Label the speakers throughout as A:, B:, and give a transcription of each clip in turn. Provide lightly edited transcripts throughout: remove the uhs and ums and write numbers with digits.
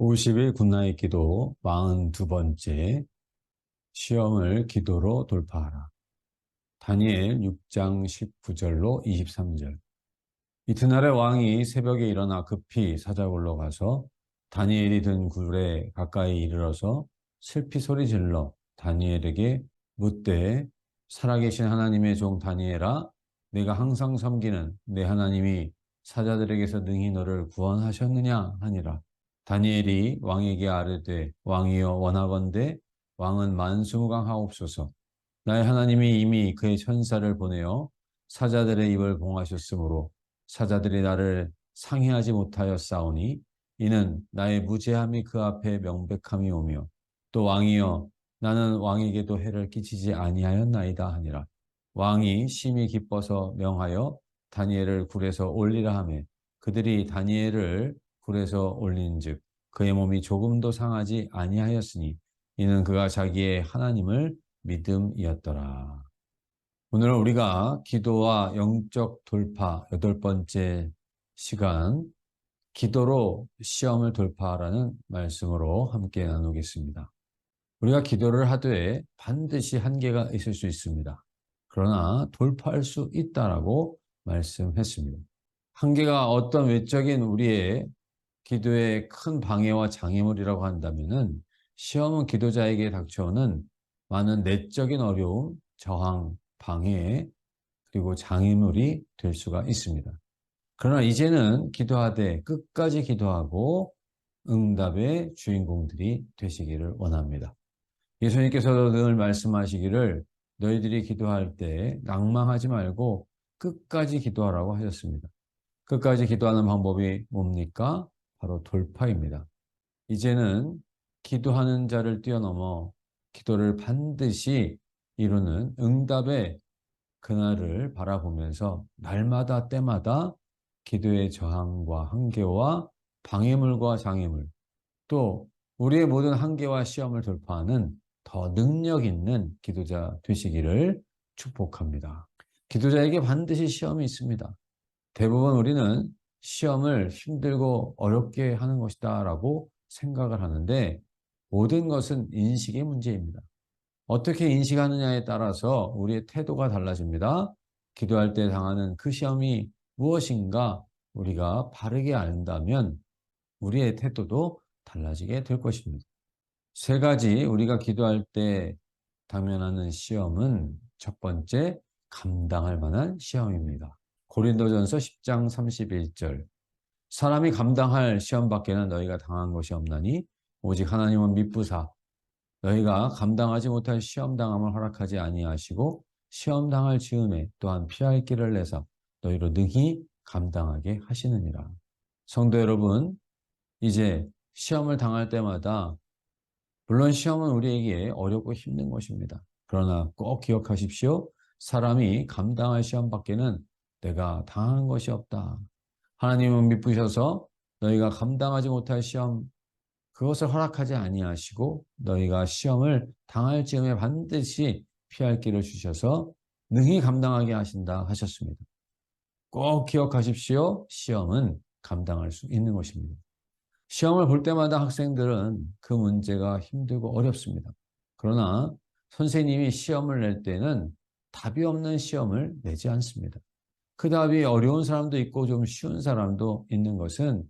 A: 50일 굿나잇 기도 42번째 시험을 기도로 돌파하라. 다니엘 6장 19절로 23절. 이튿날에 왕이 새벽에 일어나 급히 사자굴로 가서 다니엘이 든 굴에 가까이 이르러서 슬피 소리 질러 다니엘에게 묻되, 살아계신 하나님의 종 다니엘아, 내가 항상 섬기는 내 하나님이 사자들에게서 능히 너를 구원하셨느냐 하니라. 다니엘이 왕에게 아뢰되, 왕이여 원하건대 왕은 만수무강하옵소서. 나의 하나님이 이미 그의 천사를 보내어 사자들의 입을 봉하셨으므로 사자들이 나를 상해하지 못하였사오니 이는 나의 무죄함이 그 앞에 명백함이 오며, 또 왕이여 나는 왕에게도 해를 끼치지 아니하였나이다 하니라. 왕이 심히 기뻐서 명하여 다니엘을 굴에서 올리라 하매 그들이 다니엘을 굴에서 올린즉 그의 몸이 조금도 상하지 아니하였으니 이는 그가 자기의 하나님을 믿음이었더라. 오늘은 우리가 기도와 영적 돌파 8번째 시간, 기도로 시험을 돌파하라는 말씀으로 함께 나누겠습니다. 우리가 기도를 하되 반드시 한계가 있을 수 있습니다. 그러나 돌파할 수 있다라고 말씀했습니다. 한계가 어떤 외적인 우리의 기도의 큰 방해와 장애물이라고 한다면은, 시험은 기도자에게 닥쳐오는 많은 내적인 어려움, 저항, 방해, 그리고 장애물이 될 수가 있습니다. 그러나 이제는 기도하되 끝까지 기도하고 응답의 주인공들이 되시기를 원합니다. 예수님께서도 늘 말씀하시기를 너희들이 기도할 때 낭망하지 말고 끝까지 기도하라고 하셨습니다. 끝까지 기도하는 방법이 뭡니까? 바로 돌파입니다. 이제는 기도하는 자를 뛰어넘어 기도를 반드시 이루는 응답의 그날을 바라보면서 날마다 때마다 기도의 저항과 한계와 방해물과 장애물, 또 우리의 모든 한계와 시험을 돌파하는 더 능력 있는 기도자 되시기를 축복합니다. 기도자에게 반드시 시험이 있습니다. 대부분 우리는 시험을 힘들고 어렵게 하는 것이다 라고 생각을 하는데, 모든 것은 인식의 문제입니다. 어떻게 인식하느냐에 따라서 우리의 태도가 달라집니다. 기도할 때 당하는 그 시험이 무엇인가 우리가 바르게 안다면 우리의 태도도 달라지게 될 것입니다. 세 가지 우리가 기도할 때 당면하는 시험은, 첫 번째, 감당할 만한 시험입니다. 고린도전서 10장 31절. 사람이 감당할 시험 밖에는 너희가 당한 것이 없나니 오직 하나님은 미쁘사 너희가 감당하지 못할 시험 당함을 허락하지 아니하시고 시험 당할 즈음에 또한 피할 길을 내사 너희로 능히 감당하게 하시느니라. 성도 여러분, 이제 시험을 당할 때마다, 물론 시험은 우리에게 어렵고 힘든 것입니다. 그러나 꼭 기억하십시오. 사람이 감당할 시험 밖에는 내가 당한 것이 없다. 하나님은 미쁘셔서 너희가 감당하지 못할 시험, 그것을 허락하지 아니하시고 너희가 시험을 당할 즈음에 반드시 피할 길을 주셔서 능히 감당하게 하신다 하셨습니다. 꼭 기억하십시오. 시험은 감당할 수 있는 것입니다. 시험을 볼 때마다 학생들은 그 문제가 힘들고 어렵습니다. 그러나 선생님이 시험을 낼 때는 답이 없는 시험을 내지 않습니다. 그 답이 어려운 사람도 있고 좀 쉬운 사람도 있는 것은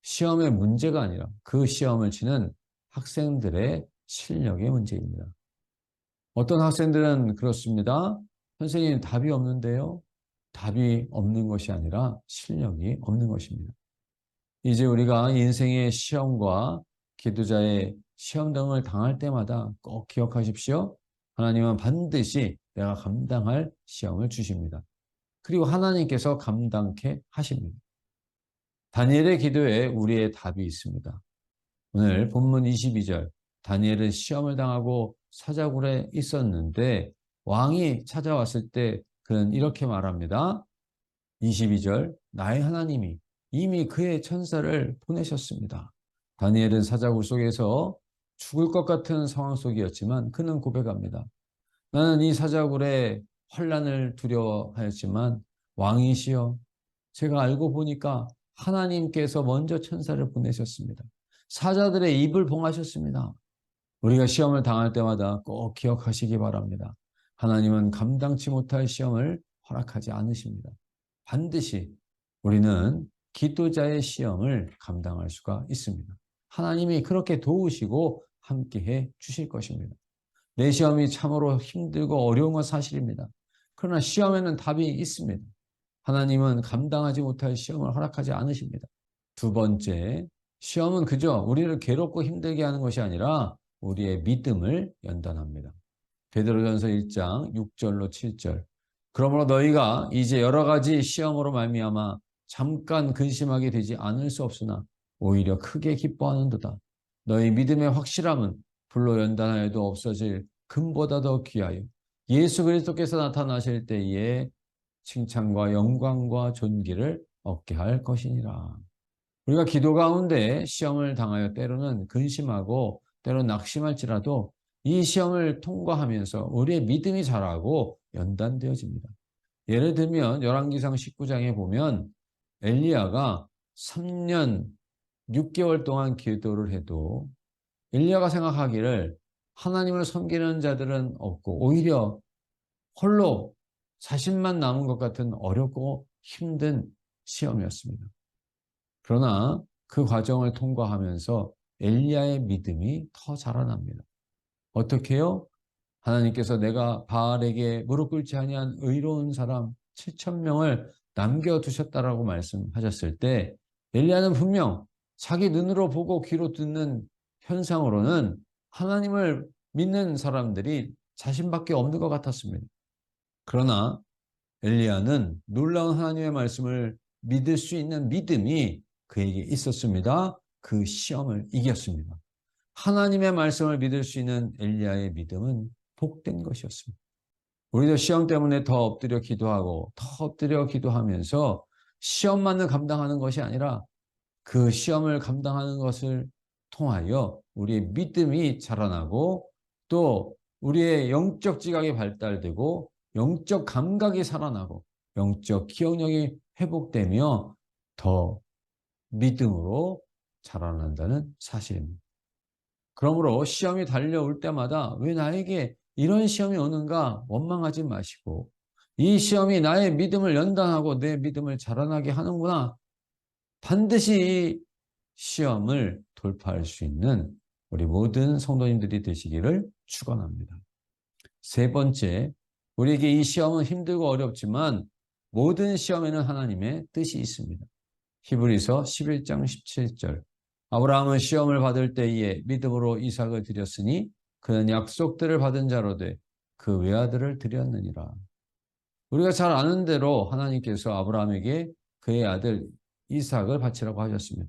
A: 시험의 문제가 아니라 그 시험을 치는 학생들의 실력의 문제입니다. 어떤 학생들은 그렇습니다. 선생님, 답이 없는데요. 답이 없는 것이 아니라 실력이 없는 것입니다. 이제 우리가 인생의 시험과 기도자의 시험 등을 당할 때마다 꼭 기억하십시오. 하나님은 반드시 내가 감당할 시험을 주십니다. 그리고 하나님께서 감당케 하십니다. 다니엘의 기도에 우리의 답이 있습니다. 오늘 본문 22절, 다니엘은 시험을 당하고 사자굴에 있었는데 왕이 찾아왔을 때 그는 이렇게 말합니다. 22절, 나의 하나님이 이미 그의 천사를 보내셨습니다. 다니엘은 사자굴 속에서 죽을 것 같은 상황 속이었지만 그는 고백합니다. 나는 이 사자굴의 환난을 두려워하였지만 왕이시여, 제가 알고 보니까 하나님께서 먼저 천사를 보내셨습니다. 사자들의 입을 봉하셨습니다. 우리가 시험을 당할 때마다 꼭 기억하시기 바랍니다. 하나님은 감당치 못할 시험을 허락하지 않으십니다. 반드시 우리는 기도자의 시험을 감당할 수가 있습니다. 하나님이 그렇게 도우시고 함께해 주실 것입니다. 내 시험이 참으로 힘들고 어려운 건 사실입니다. 그러나 시험에는 답이 있습니다. 하나님은 감당하지 못할 시험을 허락하지 않으십니다. 두 번째, 시험은 그저 우리를 괴롭고 힘들게 하는 것이 아니라 우리의 믿음을 연단합니다. 베드로전서 1장 6절로 7절. 그러므로 너희가 이제 여러 가지 시험으로 말미암아 잠깐 근심하게 되지 않을 수 없으나 오히려 크게 기뻐하는도다. 너희 믿음의 확실함은 불로 연단하여도 없어질 금보다 더 귀하여 예수 그리스도께서 나타나실 때에 칭찬과 영광과 존귀를 얻게 할 것이니라. 우리가 기도 가운데 시험을 당하여 때로는 근심하고 때로는 낙심할지라도 이 시험을 통과하면서 우리의 믿음이 자라고 연단되어집니다. 예를 들면 열왕기상 19장에 보면 엘리야가 3년 6개월 동안 기도를 해도 엘리야가 생각하기를 하나님을 섬기는 자들은 없고 오히려 홀로 자신만 남은 것 같은 어렵고 힘든 시험이었습니다. 그러나 그 과정을 통과하면서 엘리야의 믿음이 더 자라납니다. 어떻게 해요? 하나님께서 내가 바알에게 무릎 꿇지 아니한 의로운 사람 7,000명을 남겨두셨다라고 말씀하셨을 때 엘리야는 분명 자기 눈으로 보고 귀로 듣는 현상으로는 하나님을 믿는 사람들이 자신밖에 없는 것 같았습니다. 그러나 엘리야는 놀라운 하나님의 말씀을 믿을 수 있는 믿음이 그에게 있었습니다. 그 시험을 이겼습니다. 하나님의 말씀을 믿을 수 있는 엘리야의 믿음은 복된 것이었습니다. 우리도 시험 때문에 더 엎드려 기도하고 더 엎드려 기도하면서 시험만을 감당하는 것이 아니라 그 시험을 감당하는 것을 통하여 우리의 믿음이 자라나고 또 우리의 영적 지각이 발달되고 영적 감각이 살아나고 영적 기억력이 회복되며 더 믿음으로 자라난다는 사실입니다. 그러므로 시험이 달려올 때마다 왜 나에게 이런 시험이 오는가 원망하지 마시고 이 시험이 나의 믿음을 연단하고 내 믿음을 자라나게 하는구나. 반드시 이 시험을 돌파할 수 있는 우리 모든 성도님들이 되시기를 축원합니다. 세 번째, 우리에게 이 시험은 힘들고 어렵지만 모든 시험에는 하나님의 뜻이 있습니다. 히브리서 11장 17절. 아브라함은 시험을 받을 때에 믿음으로 이삭을 드렸으니 그는 약속들을 받은 자로 돼 그 외아들을 드렸느니라. 우리가 잘 아는 대로 하나님께서 아브라함에게 그의 아들 이삭을 바치라고 하셨습니다.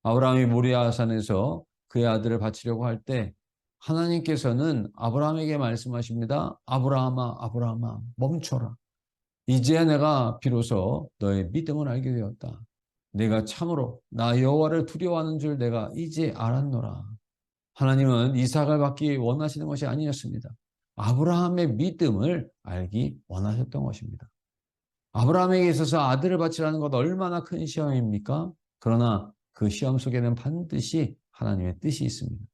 A: 아브라함이 모리아산에서 그의 아들을 바치려고 할 때 하나님께서는 아브라함에게 말씀하십니다. 아브라함아, 아브라함아, 멈춰라. 이제 내가 비로소 너의 믿음을 알게 되었다. 내가 참으로 나 여호와를 두려워하는 줄 내가 이제 알았노라. 하나님은 이삭을 받기 원하시는 것이 아니었습니다. 아브라함의 믿음을 알기 원하셨던 것입니다. 아브라함에게 있어서 아들을 바치라는 것 얼마나 큰 시험입니까? 그러나 그 시험 속에는 반드시 하나님의 뜻이 있습니다.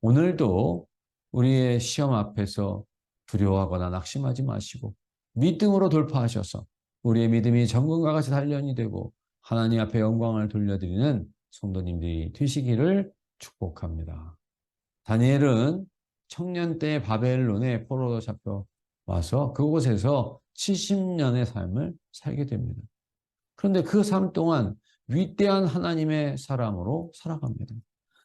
A: 오늘도 우리의 시험 앞에서 두려워하거나 낙심하지 마시고 믿음으로 돌파하셔서 우리의 믿음이 정금과 같이 단련이 되고 하나님 앞에 영광을 돌려드리는 성도님들이 되시기를 축복합니다. 다니엘은 청년 때 바벨론에 포로로 잡혀와서 그곳에서 70년의 삶을 살게 됩니다. 그런데 그 삶 동안 위대한 하나님의 사람으로 살아갑니다.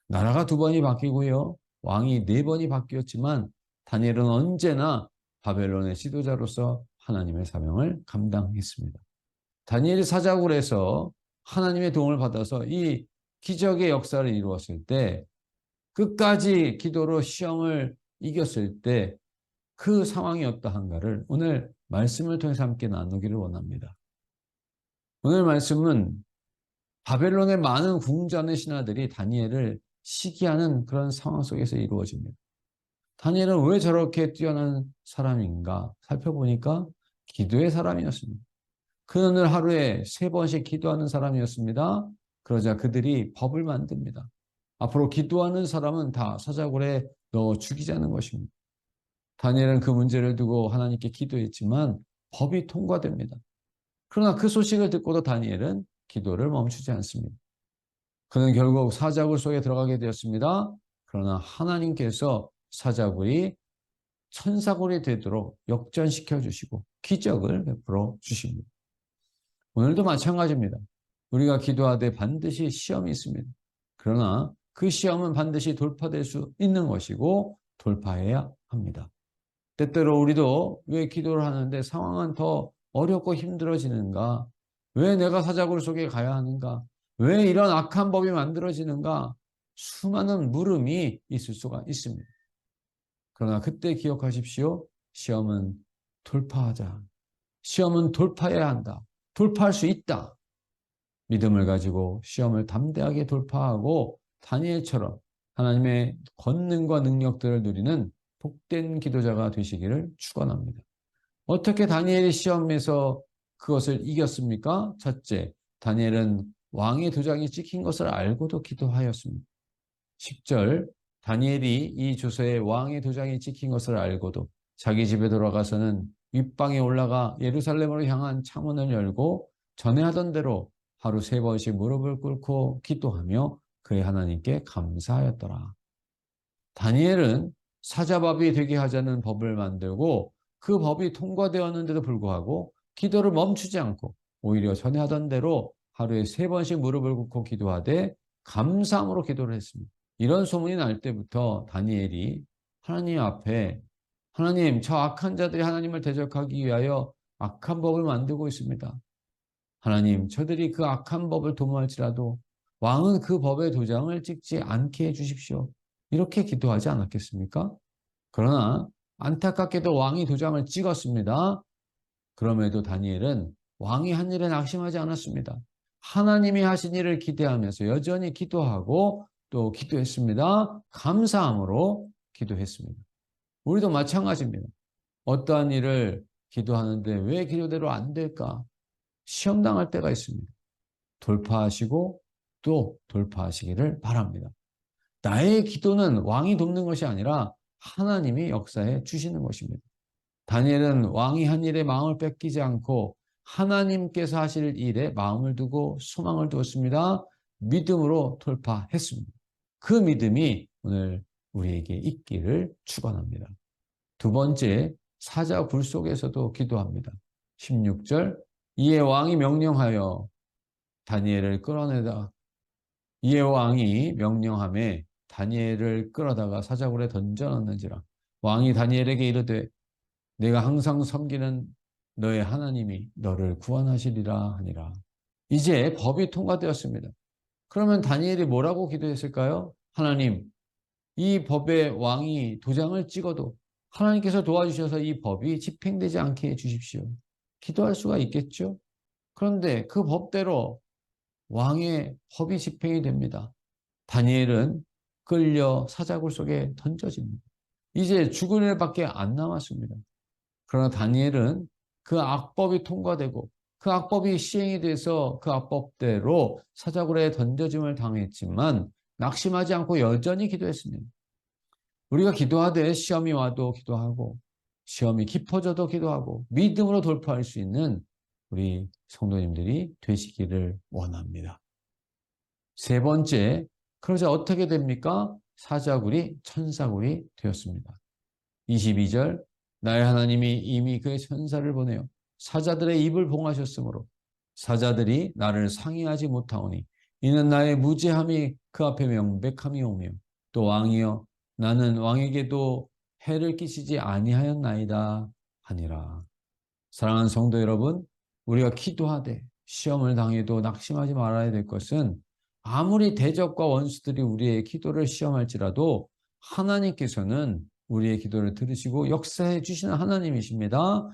A: 나라가 2번이 바뀌고요. 왕이 4번이 바뀌었지만 다니엘은 언제나 바벨론의 지도자로서 하나님의 사명을 감당했습니다. 다니엘이 사자굴에서 하나님의 도움을 받아서 이 기적의 역사를 이루었을 때 끝까지 기도로 시험을 이겼을 때 그 상황이 어떠한가를 오늘 말씀을 통해서 함께 나누기를 원합니다. 오늘 말씀은 바벨론의 많은 궁전의 신하들이 다니엘을 시기하는 그런 상황 속에서 이루어집니다. 다니엘은 왜 저렇게 뛰어난 사람인가 살펴보니까 기도의 사람이었습니다. 그는 하루에 3번씩 기도하는 사람이었습니다. 그러자 그들이 법을 만듭니다. 앞으로 기도하는 사람은 다 사자굴에 넣어 죽이자는 것입니다. 다니엘은 그 문제를 두고 하나님께 기도했지만 법이 통과됩니다. 그러나 그 소식을 듣고도 다니엘은 기도를 멈추지 않습니다. 그는 결국 사자굴 속에 들어가게 되었습니다. 그러나 하나님께서 사자굴이 천사굴이 되도록 역전시켜 주시고 기적을 베풀어 주십니다. 오늘도 마찬가지입니다. 우리가 기도하되 반드시 시험이 있습니다. 그러나 그 시험은 반드시 돌파될 수 있는 것이고 돌파해야 합니다. 때때로 우리도 왜 기도를 하는데 상황은 더 어렵고 힘들어지는가? 왜 내가 사자굴 속에 가야 하는가? 왜 이런 악한 법이 만들어지는가? 수많은 물음이 있을 수가 있습니다. 그러나 그때 기억하십시오. 시험은 돌파하자. 시험은 돌파해야 한다. 돌파할 수 있다. 믿음을 가지고 시험을 담대하게 돌파하고 다니엘처럼 하나님의 권능과 능력들을 누리는 복된 기도자가 되시기를 축원합니다. 어떻게 다니엘이 시험에서 그것을 이겼습니까? 첫째, 다니엘은 왕의 도장이 찍힌 것을 알고도 기도하였습니다. 10절, 다니엘이 이 조서에 왕의 도장이 찍힌 것을 알고도 자기 집에 돌아가서는 윗방에 올라가 예루살렘으로 향한 창문을 열고 전에 하던 대로 하루 3번씩 무릎을 꿇고 기도하며 그의 하나님께 감사하였더라. 다니엘은 사자밥이 되게 하자는 법을 만들고 그 법이 통과되었는데도 불구하고 기도를 멈추지 않고 오히려 전에 하던 대로 하루에 3번씩 무릎을 꿇고 기도하되 감사함으로 기도를 했습니다. 이런 소문이 날 때부터 다니엘이 하나님 앞에 하나님, 저 악한 자들이 하나님을 대적하기 위하여 악한 법을 만들고 있습니다. 하나님, 저들이 그 악한 법을 도모할지라도 왕은 그 법의 도장을 찍지 않게 해주십시오. 이렇게 기도하지 않았겠습니까? 그러나 안타깝게도 왕이 도장을 찍었습니다. 그럼에도 다니엘은 왕이 한 일에 낙심하지 않았습니다. 하나님이 하신 일을 기대하면서 여전히 기도하고 또 기도했습니다. 감사함으로 기도했습니다. 우리도 마찬가지입니다. 어떠한 일을 기도하는데 왜 기도대로 안 될까? 시험당할 때가 있습니다. 돌파하시고 또 돌파하시기를 바랍니다. 나의 기도는 왕이 돕는 것이 아니라 하나님이 역사해 주시는 것입니다. 다니엘은 왕이 한 일에 마음을 뺏기지 않고 하나님께서 하실 일에 마음을 두고 소망을 두었습니다. 믿음으로 돌파했습니다. 그 믿음이 오늘 우리에게 있기를 축원합니다. 두 번째, 사자굴 속에서도 기도합니다. 16절, 이에 왕이 명령하여 다니엘을 끌어내다 이에 왕이 명령함에 다니엘을 끌어다가 사자굴에 던져넣는지라. 왕이 다니엘에게 이르되 내가 항상 섬기는 너의 하나님이 너를 구원하시리라 하니라. 이제 법이 통과되었습니다. 그러면 다니엘이 뭐라고 기도했을까요? 하나님, 이 법에 왕이 도장을 찍어도 하나님께서 도와주셔서 이 법이 집행되지 않게 해주십시오. 기도할 수가 있겠죠? 그런데 그 법대로 왕의 법이 집행이 됩니다. 다니엘은 끌려 사자굴 속에 던져집니다. 이제 죽을 일밖에 안 남았습니다. 그러나 다니엘은 그 악법이 통과되고 그 악법이 시행이 돼서 그 악법대로 사자굴에 던져짐을 당했지만 낙심하지 않고 여전히 기도했습니다. 우리가 기도하되 시험이 와도 기도하고 시험이 깊어져도 기도하고 믿음으로 돌파할 수 있는 우리 성도님들이 되시기를 원합니다. 세 번째, 그러자 어떻게 됩니까? 사자굴이 천사굴이 되었습니다. 22절, 나의 하나님이 이미 그의 천사를 보내어 사자들의 입을 봉하셨으므로 사자들이 나를 상의하지 못하오니 이는 나의 무죄함이 그 앞에 명백함이 오며 또 왕이여 나는 왕에게도 해를 끼치지 아니하였나이다 하니라. 사랑하는 성도 여러분, 우리가 기도하되 시험을 당해도 낙심하지 말아야 될 것은 아무리 대적과 원수들이 우리의 기도를 시험할지라도 하나님께서는 우리의 기도를 들으시고 역사해 주시는 하나님이십니다.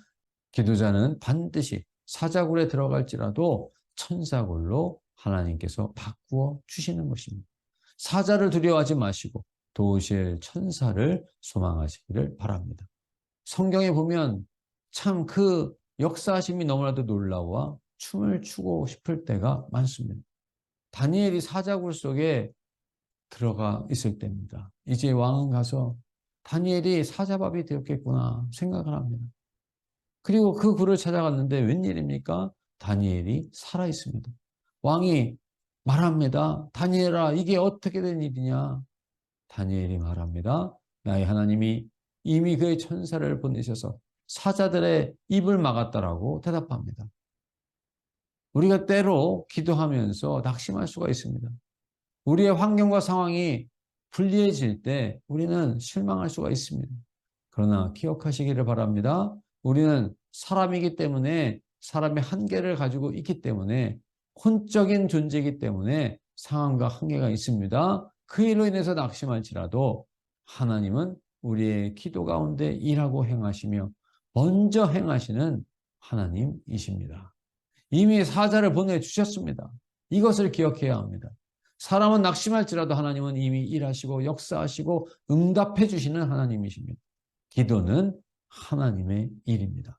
A: 기도자는 반드시 사자굴에 들어갈지라도 천사굴로 하나님께서 바꾸어 주시는 것입니다. 사자를 두려워하지 마시고 도우실 천사를 소망하시기를 바랍니다. 성경에 보면 참 그 역사하심이 너무나도 놀라워 춤을 추고 싶을 때가 많습니다. 다니엘이 사자굴 속에 들어가 있을 때입니다. 이제 왕은 가서 다니엘이 사자밥이 되었겠구나 생각을 합니다. 그리고 그 굴을 찾아갔는데 웬일입니까? 다니엘이 살아 있습니다. 왕이 말합니다. 다니엘아, 이게 어떻게 된 일이냐? 다니엘이 말합니다. 나의 하나님이 이미 그의 천사를 보내셔서 사자들의 입을 막았다라고 대답합니다. 우리가 때로 기도하면서 낙심할 수가 있습니다. 우리의 환경과 상황이 불리해질 때 우리는 실망할 수가 있습니다. 그러나 기억하시기를 바랍니다. 우리는 사람이기 때문에 사람의 한계를 가지고 있기 때문에 혼적인 존재이기 때문에 상황과 한계가 있습니다. 그 일로 인해서 낙심할지라도 하나님은 우리의 기도 가운데 일하고 행하시며 먼저 행하시는 하나님이십니다. 이미 사자를 보내주셨습니다. 이것을 기억해야 합니다. 사람은 낙심할지라도 하나님은 이미 일하시고 역사하시고 응답해 주시는 하나님이십니다. 기도는 하나님의 일입니다.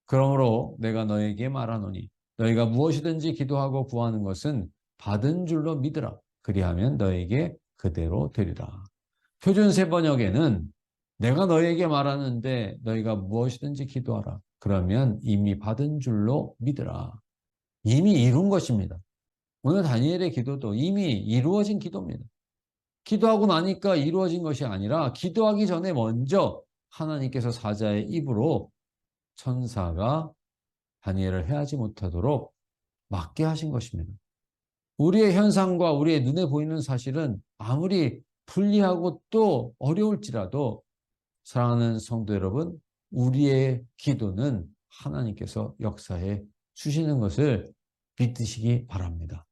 A: 그러므로 내가 너에게 말하노니 너희가 무엇이든지 기도하고 구하는 것은 받은 줄로 믿으라. 그리하면 너에게 그대로 되리라. 표준세 번역에는 내가 너에게 말하는데 너희가 무엇이든지 기도하라. 그러면 이미 받은 줄로 믿으라. 이미 이룬 것입니다. 오늘 다니엘의 기도도 이미 이루어진 기도입니다. 기도하고 나니까 이루어진 것이 아니라 기도하기 전에 먼저 하나님께서 사자의 입으로 천사가 다니엘을 해하지 못하도록 막게 하신 것입니다. 우리의 현상과 우리의 눈에 보이는 사실은 아무리 불리하고 또 어려울지라도 사랑하는 성도 여러분, 우리의 기도는 하나님께서 역사해 주시는 것을 믿으시기 바랍니다.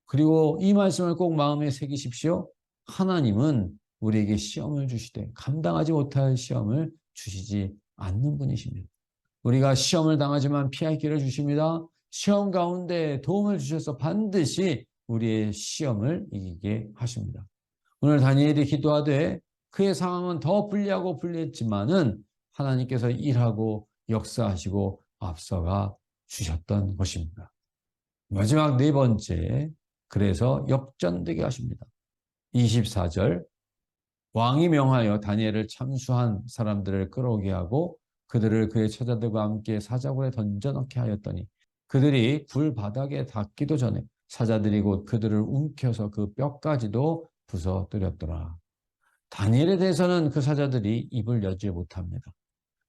A: 그리고 이 말씀을 꼭 마음에 새기십시오. 하나님은 우리에게 시험을 주시되 감당하지 못할 시험을 주시지 않는 분이십니다. 우리가 시험을 당하지만 피할 길을 주십니다. 시험 가운데 도움을 주셔서 반드시 우리의 시험을 이기게 하십니다. 오늘 다니엘이 기도하되 그의 상황은 더 불리하고 불리했지만은 하나님께서 일하고 역사하시고 앞서가 주셨던 것입니다. 마지막 네 번째, 그래서 역전되게 하십니다. 24절, 왕이 명하여 다니엘을 참수한 사람들을 끌어오게 하고 그들을 그의 처자들과 함께 사자굴에 던져넣게 하였더니 그들이 굴 바닥에 닿기도 전에 사자들이 곧 그들을 움켜서 그 뼈까지도 부서뜨렸더라. 다니엘에 대해서는 그 사자들이 입을 여지 못합니다.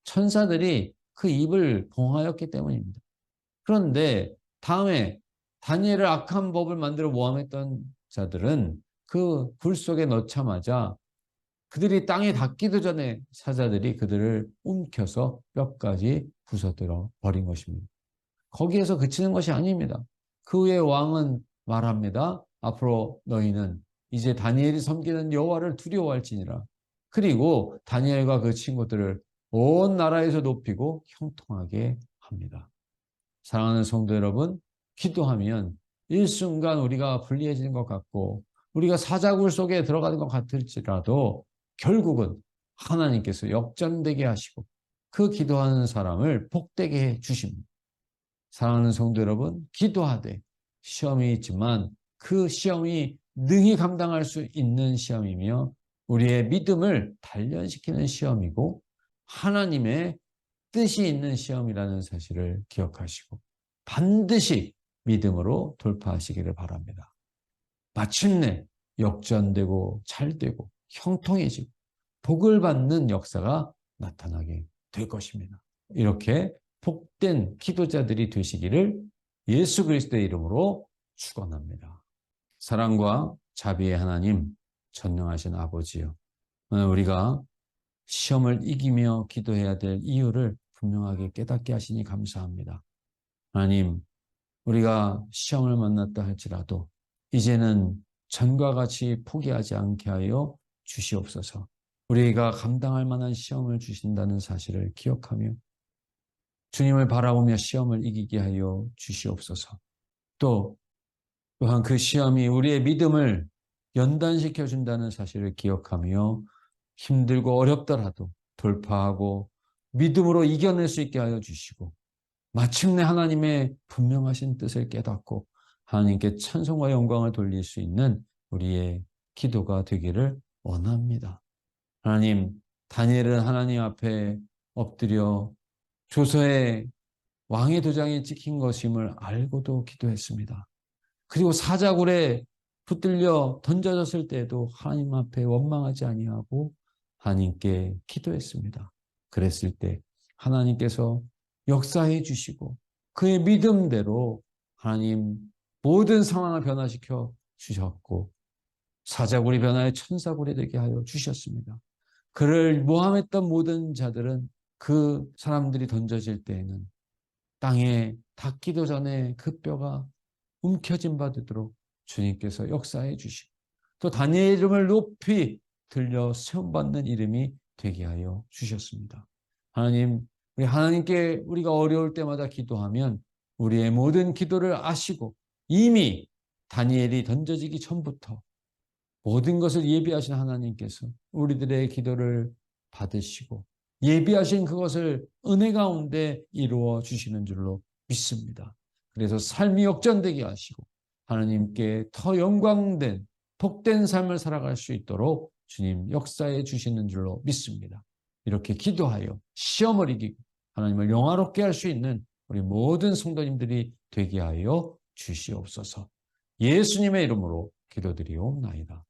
A: 천사들이 그 입을 봉하였기 때문입니다. 그런데 다음에 다니엘을 악한 법을 만들어 모함했던 자들은 그 굴 속에 넣자마자 그들이 땅에 닿기도 전에 사자들이 그들을 움켜서 뼈까지 부서뜨려 버린 것입니다. 거기에서 그치는 것이 아닙니다. 그 후에 왕은 말합니다. 앞으로 너희는 이제 다니엘이 섬기는 여호와를 두려워할지니라. 그리고 다니엘과 그 친구들을 온 나라에서 높이고 형통하게 합니다. 사랑하는 성도 여러분, 기도하면 일순간 우리가 불리해지는 것 같고 우리가 사자굴 속에 들어가는 것 같을지라도 결국은 하나님께서 역전되게 하시고 그 기도하는 사람을 복되게 해 주십니다. 사랑하는 성도 여러분, 기도하되 시험이 있지만 그 시험이 능히 감당할 수 있는 시험이며 우리의 믿음을 단련시키는 시험이고 하나님의 뜻이 있는 시험이라는 사실을 기억하시고 반드시 믿음으로 돌파하시기를 바랍니다. 마침내 역전되고 잘되고 형통해지고 복을 받는 역사가 나타나게 될 것입니다. 이렇게 복된 기도자들이 되시기를 예수 그리스도의 이름으로 축원합니다. 사랑과 자비의 하나님, 전능하신 아버지요. 오늘 우리가 시험을 이기며 기도해야 될 이유를 분명하게 깨닫게 하시니 감사합니다. 하나님, 우리가 시험을 만났다 할지라도 이제는 전과 같이 포기하지 않게 하여 주시옵소서. 우리가 감당할 만한 시험을 주신다는 사실을 기억하며 주님을 바라보며 시험을 이기게 하여 주시옵소서. 또한 그 시험이 우리의 믿음을 연단시켜 준다는 사실을 기억하며 힘들고 어렵더라도 돌파하고 믿음으로 이겨낼 수 있게 하여 주시고 마침내 하나님의 분명하신 뜻을 깨닫고 하나님께 찬송과 영광을 돌릴 수 있는 우리의 기도가 되기를 원합니다. 하나님, 다니엘은 하나님 앞에 엎드려 조서에 왕의 도장이 찍힌 것임을 알고도 기도했습니다. 그리고 사자굴에 붙들려 던져졌을 때에도 하나님 앞에 원망하지 아니하고 하나님께 기도했습니다. 그랬을 때 하나님께서 역사해 주시고 그의 믿음대로 하나님 모든 상황을 변화시켜 주셨고 사자굴이 변화해 천사굴이 되게 하여 주셨습니다. 그를 모함했던 모든 자들은 그 사람들이 던져질 때에는 땅에 닿기도 전에 그 뼈가 움켜진 바 되도록 주님께서 역사해 주시고 또 다니엘 이름을 높이 들려 세움받는 이름이 되게 하여 주셨습니다. 하나님, 우리 하나님께 우리가 어려울 때마다 기도하면 우리의 모든 기도를 아시고 이미 다니엘이 던져지기 전부터 모든 것을 예비하신 하나님께서 우리들의 기도를 받으시고 예비하신 그것을 은혜 가운데 이루어 주시는 줄로 믿습니다. 그래서 삶이 역전되게 하시고 하나님께 더 영광된 복된 삶을 살아갈 수 있도록 주님 역사해 주시는 줄로 믿습니다. 이렇게 기도하여 시험을 이기고 하나님을 영화롭게 할 수 있는 우리 모든 성도님들이 되게 하여 주시옵소서. 예수님의 이름으로 기도드리옵나이다.